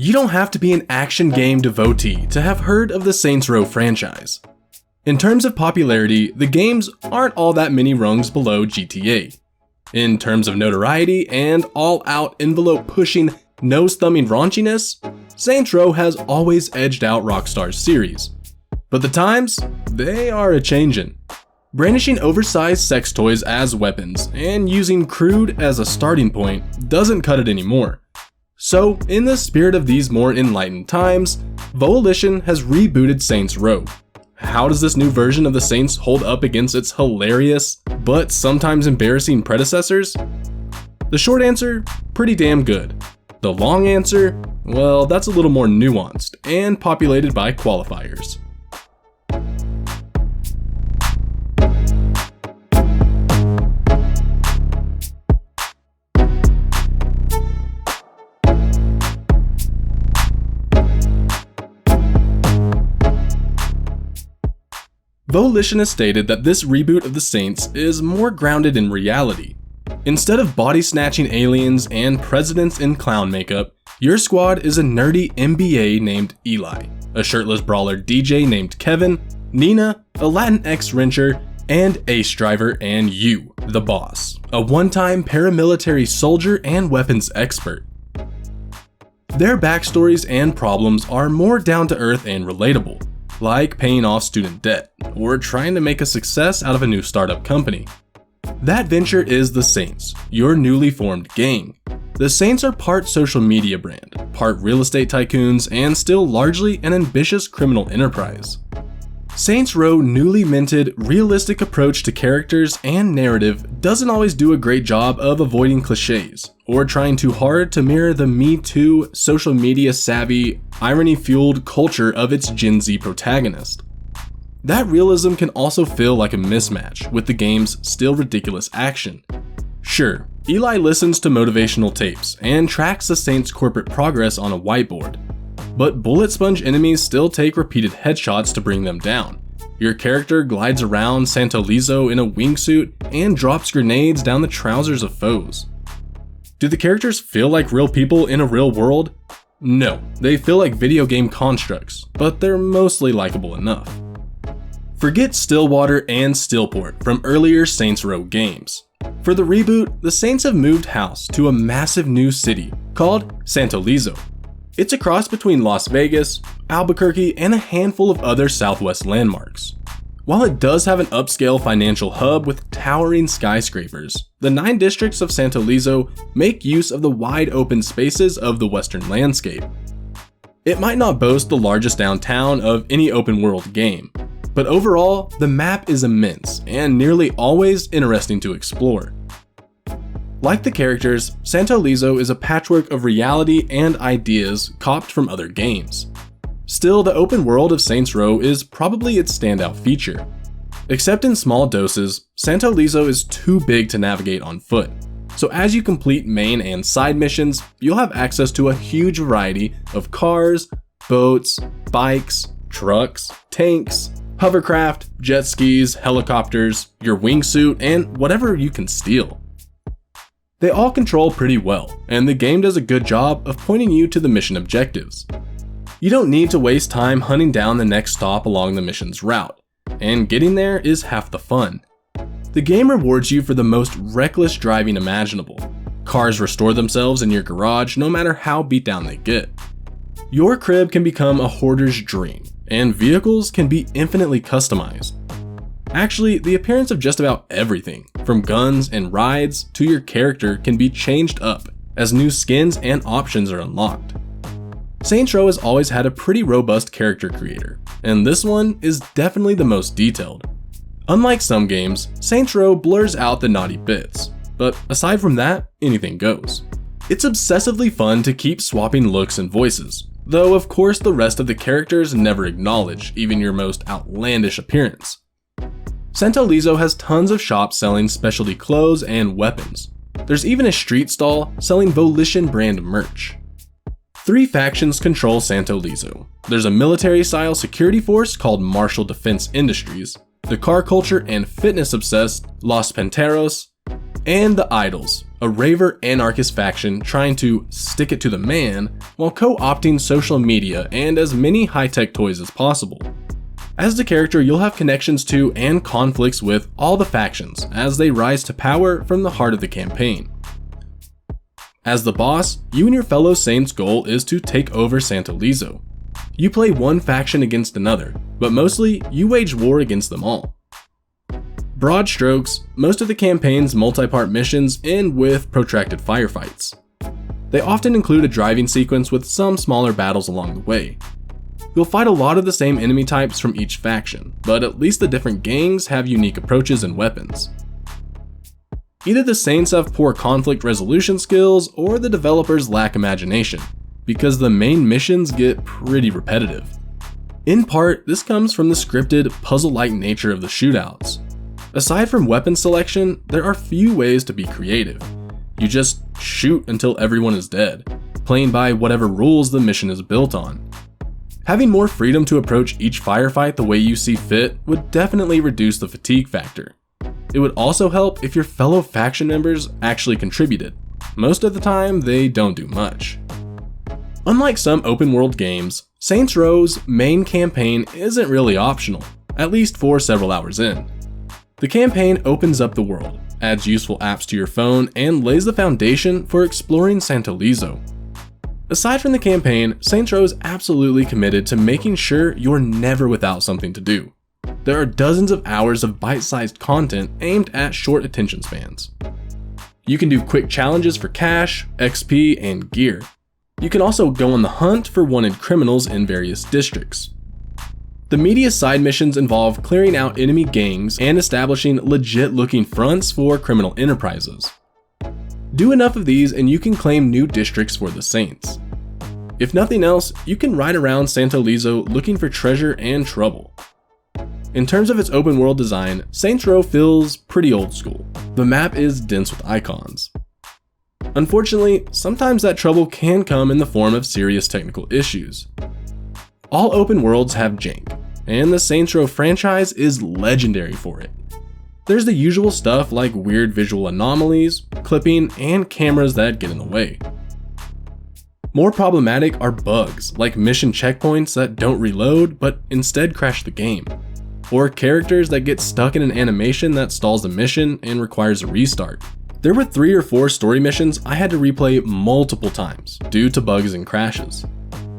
You don't have to be an action game devotee to have heard of the Saints Row franchise. In terms of popularity, the games aren't all that many rungs below GTA. In terms of notoriety and all-out envelope-pushing, nose-thumbing raunchiness, Saints Row has always edged out Rockstar's series. But the times, they are a-changin'. Brandishing oversized sex toys as weapons and using crude as a starting point doesn't cut it anymore. So, in the spirit of these more enlightened times, Volition has rebooted Saints Row. How does this new version of the Saints hold up against its hilarious, but sometimes embarrassing predecessors? The short answer, pretty damn good. The long answer, well, that's a little more nuanced and populated by qualifiers. Volition has stated that this reboot of the Saints is more grounded in reality. Instead of body-snatching aliens and presidents in clown makeup, your squad is a nerdy MBA named Eli, a shirtless brawler DJ named Kevin, Nina, a Latinx wrencher, and Ace Driver, and you, the boss, a one-time paramilitary soldier and weapons expert. Their backstories and problems are more down-to-earth and relatable, like paying off student debt, or trying to make a success out of a new startup company. That venture is the Saints, your newly formed gang. The Saints are part social media brand, part real estate tycoons, and still largely an ambitious criminal enterprise. Saints Row newly minted, realistic approach to characters and narrative doesn't always do a great job of avoiding cliches, or trying too hard to mirror the Me Too, social media savvy, irony-fueled culture of its Gen Z protagonist. That realism can also feel like a mismatch with the game's still ridiculous action. Sure, Eli listens to motivational tapes and tracks the Saints' corporate progress on a whiteboard, but bullet sponge enemies still take repeated headshots to bring them down. Your character glides around Santolizo in a wingsuit and drops grenades down the trousers of foes. Do the characters feel like real people in a real world? No, they feel like video game constructs, but they're mostly likable enough. Forget Stillwater and Stillport from earlier Saints Row games. For the reboot, the Saints have moved house to a massive new city called Santolizo. It's a cross between Las Vegas, Albuquerque, and a handful of other Southwest landmarks. While it does have an upscale financial hub with towering skyscrapers, the 9 districts of Santolizo make use of the wide open spaces of the western landscape. It might not boast the largest downtown of any open world game, but overall, the map is immense and nearly always interesting to explore. Like the characters, Santolizo is a patchwork of reality and ideas copied from other games. Still, the open world of Saints Row is probably its standout feature. Except in small doses, Santolizo is too big to navigate on foot. So as you complete main and side missions, you'll have access to a huge variety of cars, boats, bikes, trucks, tanks, hovercraft, jet skis, helicopters, your wingsuit, and whatever you can steal. They all control pretty well, and the game does a good job of pointing you to the mission objectives. You don't need to waste time hunting down the next stop along the mission's route, and getting there is half the fun. The game rewards you for the most reckless driving imaginable. Cars restore themselves in your garage no matter how beat down they get. Your crib can become a hoarder's dream, and vehicles can be infinitely customized. Actually, the appearance of just about everything, from guns and rides to your character, can be changed up as new skins and options are unlocked. Saints Row has always had a pretty robust character creator, and this one is definitely the most detailed. Unlike some games, Saints Row blurs out the naughty bits, but aside from that, anything goes. It's obsessively fun to keep swapping looks and voices, though of course the rest of the characters never acknowledge even your most outlandish appearance. Santolizo has tons of shops selling specialty clothes and weapons. There's even a street stall selling Volition brand merch. 3 factions control Santolizo. There's a military-style security force called Martial Defense Industries, the car culture and fitness-obsessed Los Panteros, And the Idols, a raver anarchist faction trying to stick it to the man while co-opting social media and as many high-tech toys as possible. As the character, you'll have connections to and conflicts with all the factions as they rise to power from the heart of the campaign. As the boss, you and your fellow Saints' goal is to take over Santolizo. You play one faction against another, but mostly you wage war against them all. Broad strokes, most of the campaign's multi-part missions end with protracted firefights. They often include a driving sequence with some smaller battles along the way. You'll fight a lot of the same enemy types from each faction, but at least the different gangs have unique approaches and weapons. Either the Saints have poor conflict resolution skills or the developers lack imagination, because the main missions get pretty repetitive. In part, this comes from the scripted, puzzle-like nature of the shootouts. Aside from weapon selection, there are few ways to be creative. You just shoot until everyone is dead, playing by whatever rules the mission is built on. Having more freedom to approach each firefight the way you see fit would definitely reduce the fatigue factor. It would also help if your fellow faction members actually contributed. Most of the time, they don't do much. Unlike some open world games, Saints Row's main campaign isn't really optional, at least for several hours in. The campaign opens up the world, adds useful apps to your phone, and lays the foundation for exploring Santolizo. Aside from the campaign, Saints Row is absolutely committed to making sure you're never without something to do. There are dozens of hours of bite-sized content aimed at short attention spans. You can do quick challenges for cash, XP, and gear. You can also go on the hunt for wanted criminals in various districts. The media side missions involve clearing out enemy gangs and establishing legit-looking fronts for criminal enterprises. Do enough of these and you can claim new districts for the Saints. If nothing else, you can ride around Santolizo looking for treasure and trouble. In terms of its open world design, Saints Row feels pretty old school. The map is dense with icons. Unfortunately, sometimes that trouble can come in the form of serious technical issues. All open worlds have jank, and the Saints Row franchise is legendary for it. There's the usual stuff like weird visual anomalies, clipping, and cameras that get in the way. More problematic are bugs like mission checkpoints that don't reload but instead crash the game, or characters that get stuck in an animation that stalls the mission and requires a restart. There were 3 or 4 story missions I had to replay multiple times due to bugs and crashes.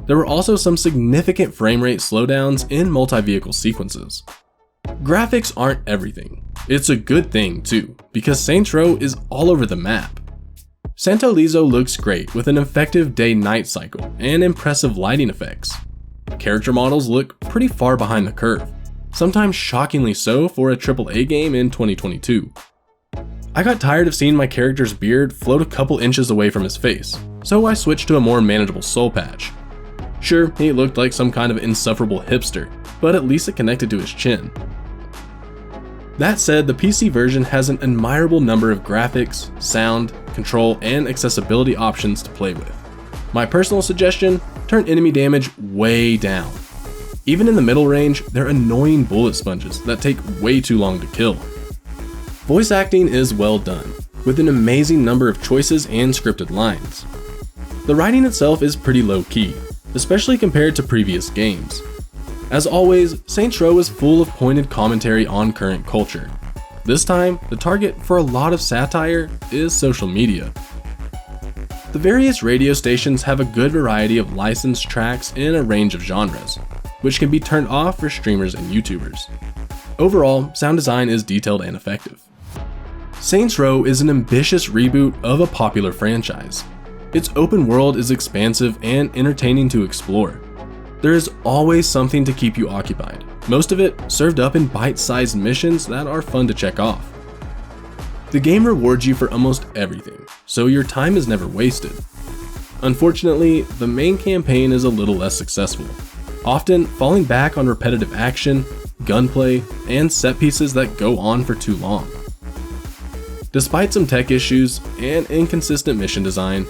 There were also some significant frame rate slowdowns in multi-vehicle sequences. Graphics aren't everything. It's a good thing too, because Saints Row is all over the map. Santolizo looks great with an effective day-night cycle and impressive lighting effects. Character models look pretty far behind the curve, sometimes shockingly so for a AAA game in 2022. I got tired of seeing my character's beard float a couple inches away from his face, so I switched to a more manageable soul patch. Sure, he looked like some kind of insufferable hipster, but at least it connected to his chin. That said, the PC version has an admirable number of graphics, sound, control, and accessibility options to play with. My personal suggestion, turn enemy damage way down. Even in the middle range, they're annoying bullet sponges that take way too long to kill. Voice acting is well done, with an amazing number of choices and scripted lines. The writing itself is pretty low-key, especially compared to previous games. As always, Saints Row is full of pointed commentary on current culture. This time, the target for a lot of satire is social media. The various radio stations have a good variety of licensed tracks in a range of genres, which can be turned off for streamers and YouTubers. Overall, sound design is detailed and effective. Saints Row is an ambitious reboot of a popular franchise. Its open world is expansive and entertaining to explore. There is always something to keep you occupied, most of it served up in bite-sized missions that are fun to check off. The game rewards you for almost everything, so your time is never wasted. Unfortunately, the main campaign is a little less successful, often falling back on repetitive action, gunplay, and set pieces that go on for too long. Despite some tech issues and inconsistent mission design,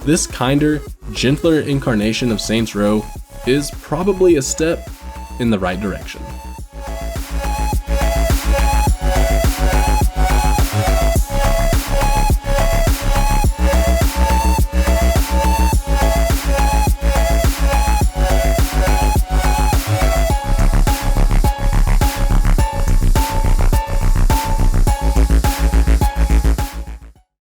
this kinder, gentler incarnation of Saints Row is probably a step in the right direction.